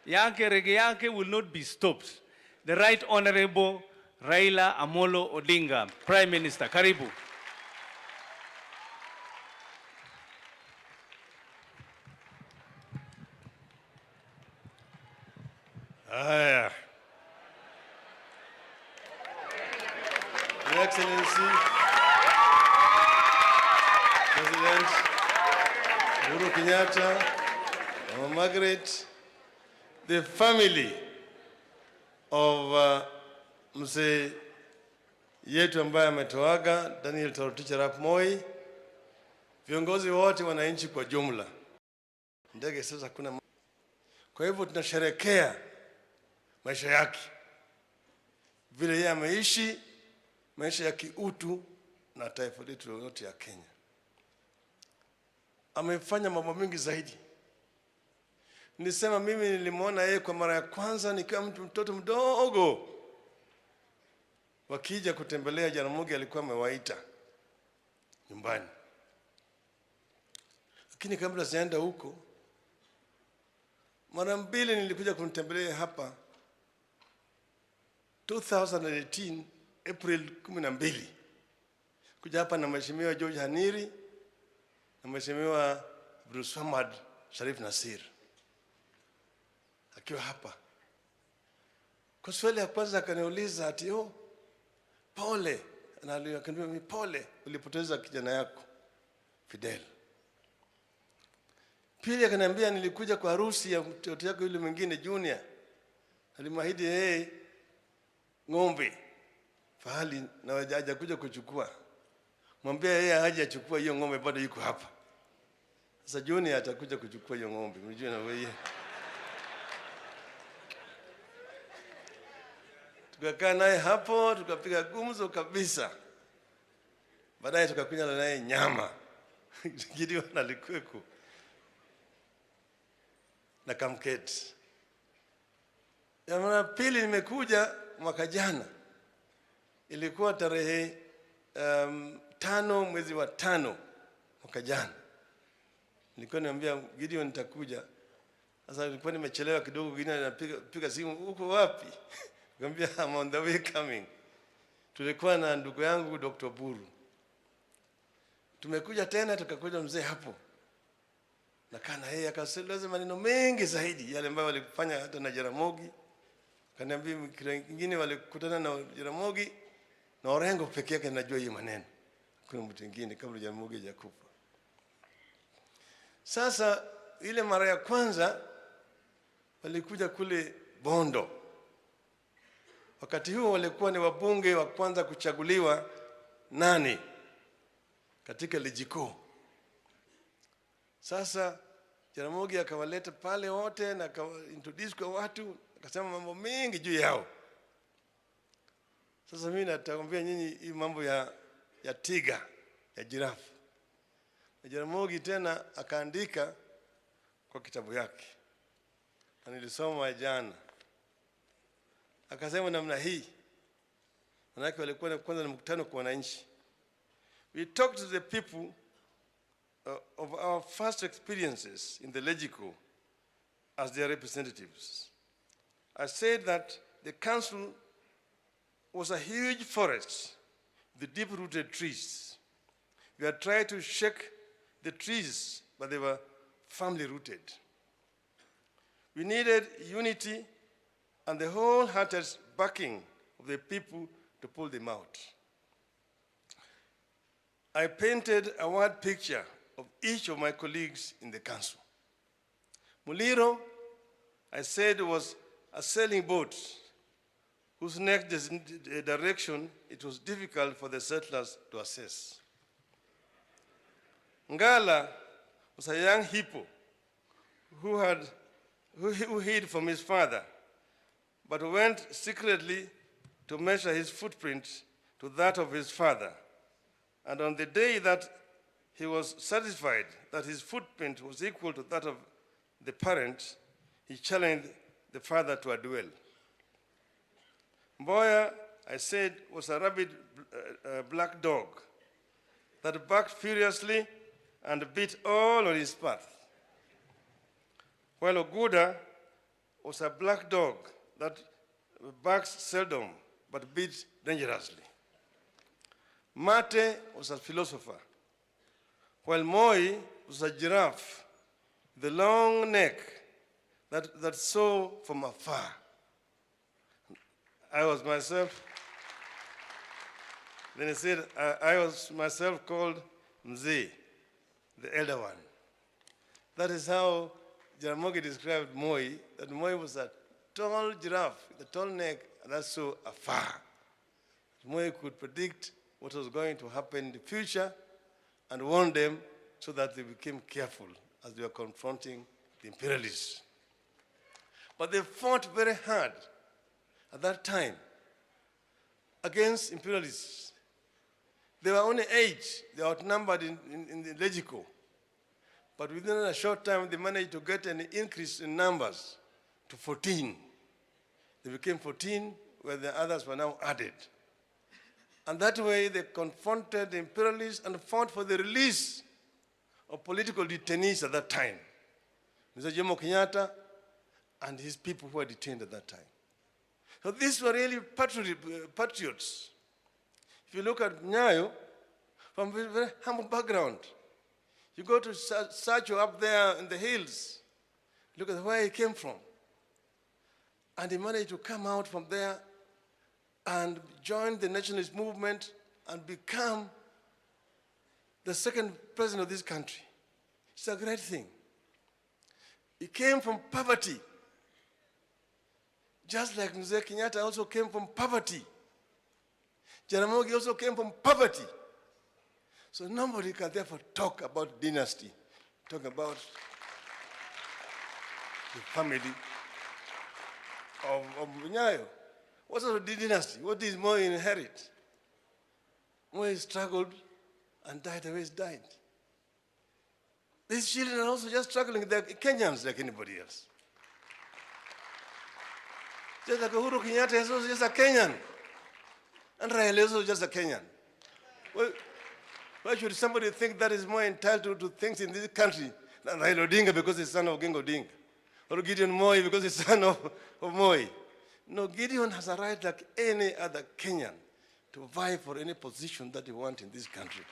yake rege yake will not be stopped. The Right Honorable Raila Amolo Odinga, Prime Minister. Karibu. Haya. Your Excellency, President Uhuru Kenyatta, Mama Margaret, the family of mzee yetu ambaye ametoaga Daniel Toroitich arap Moi, viongozi wote, wananchi kwa jumla. Ndege sasa kuna, kwa hivyo tunasherehekea maisha yake, vile yeye ameishi maisha ya kiutu na taifa letu lote ya Kenya. Amefanya mambo mengi zaidi. Nilisema mimi nilimwona yeye kwa mara ya kwanza nikiwa mtoto mdogo. Wakija kutembelea Jaramogi alikuwa amewaita nyumbani. Lakini kabla sijaenda huko, mara mbili nilikuja kumtembelea hapa 2018 April 12. Kuja hapa na Mheshimiwa George Haniri na Mheshimiwa Bruce Hamad Sharif Nasir. Akiwa hapa. Kwa swali ya kwanza akaniuliza ati pole, na akaniambia mimi pole ulipoteza kijana yako Fidel. Pili akaniambia nilikuja kwa harusi ya mtoto yako yule mwingine Junior. Alimwahidi yeye ng'ombe fahali na haja kuja kuchukua. Mwambie yeye haja achukua hiyo ng'ombe, bado yuko hapa. Sasa Junior atakuja kuchukua hiyo ng'ombe. Unajua na wewe. Tukakaa naye hapo, tukapiga gumzo kabisa. Baadaye tukakunywa naye nyama. Gideon alikuweko na kamketi. Ya mara pili nimekuja mwaka jana. Ilikuwa tarehe 5 mwezi wa 5 mwaka jana. Nilikuwa niambia Gideon nitakuja. Sasa nilikuwa nimechelewa kidogo, Gideon anapiga simu, uko wapi? Nikamwambia I'm on the way coming. Tulikuwa na ndugu yangu Dr. Buru. Tumekuja tena tukakuja mzee hapo. Na kana yeye akaeleza maneno mengi zaidi yale ambayo walifanya hata na Jaramogi. Kaniambia kingine walikutana na Jaramogi na Orengo pekee yake najua hiyo maneno. Kuna mtu mwingine kabla Jaramogi hajakufa. Sasa ile mara ya kwanza walikuja kule Bondo. Wakati huo walikuwa ni wabunge wa kwanza kuchaguliwa 8 katika ligi kuu. Sasa Jaramogi akawaleta pale wote na introduce kwa watu, akasema mambo mengi juu yao. Sasa mimi natakwambia nyinyi hii mambo ya tiga, ya jirafu. Na Jaramogi tena akaandika kwa kitabu yake. Na nilisoma jana. Akasema namna hii. Manake walikuwa kwanza na mkutano kwa wananchi. We talked to the people of our first experiences in the legislature as their representatives. I said that the council was a huge forest with deep-rooted trees. We had tried to shake the trees, but they were firmly rooted. We needed unity and the wholehearted backing of the people to pull them out. I painted a word picture of each of my colleagues in the council. Muliro, I said, was a sailing boat whose next direction it was difficult for the settlers to assess. Ngala was a young hippo who hid from his father, but went secretly to measure his footprint to that of his father. And on the day that he was satisfied that his footprint was equal to that of the parent, he challenged the father to a duel. Mboya, I said, was a rabid black dog that barked furiously and bit all on his path. While Oguda was a black dog that barks seldom but beats dangerously. Mate was a philosopher, while Moi was a giraffe with a long neck that saw from afar. I was myself, then he said, I was myself called Mzee, the elder one. That is how Jaramogi described Moi, that Moi was a tall giraffe with a tall neck that saw afar. Moi could predict what was going to happen in the future and warn them so that they became careful as they were confronting the imperialists. But they fought very hard at that time against imperialists. They were only 8. They were outnumbered in the Legico. But within a short time, they managed to get an increase in numbers to 14. They became 14, where the others were now added. And that way, they confronted the imperialists and fought for the release of political detainees at that time. Mr. Jomo Kenyatta and his people who were detained at that time. So these were really patriots. If you look at Nyayo, from a very humble background, you go to Sacho up there in the hills, look at where he came from. And he managed to come out from there and join the nationalist movement and become the second president of this country. It's a great thing. He came from poverty, just like Mzee Kenyatta also came from poverty. Jaramogi also came from poverty. So nobody can therefore talk about dynasty, talk about the family of Nyayo. What sort of dynasty? What did Moi inherit? Moi struggled and died the way he died. These children are also just struggling. They're Kenyans like anybody else. Just like Uhuru Kenyatta is also just a Kenyan. And Raila is also just a Kenyan. Well, why should somebody think that is more entitled to things in this country than Raila Odinga because he's son of Oginga Odinga? Or Gideon Moi because he's son of Moi? No, Gideon has a right like any other Kenyan to vie for any position that he wants in this country.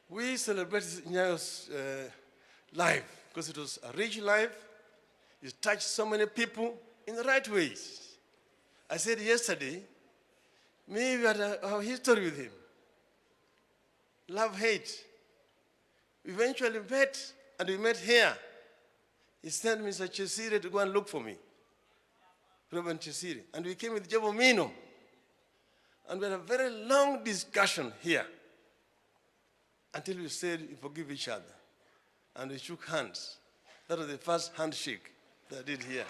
We celebrated Nyayo's life because it was a rich life. It touched so many people in the right ways. I said yesterday, we had a history with him. Love, hate. We eventually met, and we met here. He sent Mr. Chesire to go and look for me, Reverend Chesire. And we came with Jobo Mino. And we had a very long discussion here until we said we forgive each other. And we shook hands. That was the first handshake that I did here.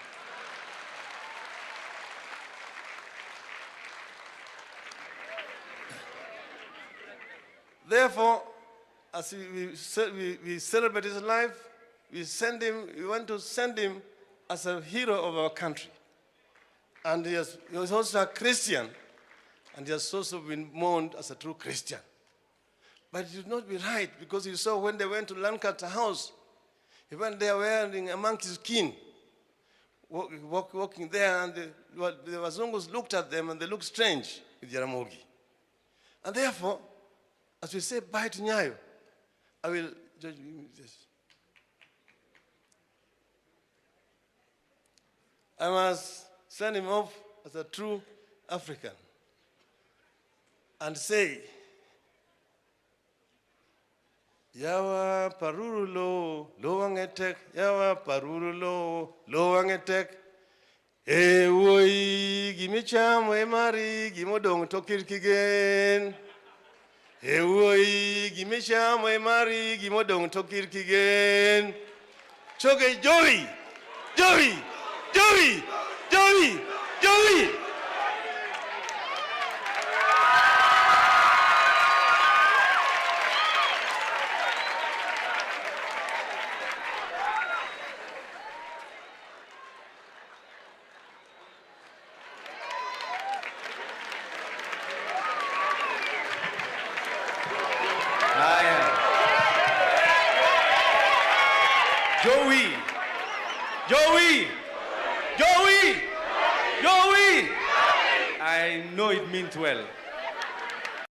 Therefore, as we celebrate his life, we want to send him as a hero of our country. And he was also a Christian, and he has also been mourned as a true Christian. But it would not be right, because you saw when they went to Lancaster House, he went there wearing a monkey's skin, walking there, and the Wazungus looked at them, and they looked strange with Jaramogi. And therefore, as we say bye to Nyayo, I will just this. I must send him off as a true African and say, Yawa parurulo, lowangetek, yawa parurulo, lowangetek. Ewoi gimicham emari gimodong tokirkigen. Ewoi gimicham emari gimodong tokirkigen. Choge jowi, jowi, jowi, jowi, jowi. Jowi! Jowi! Jowi! Jowi! I know it means well.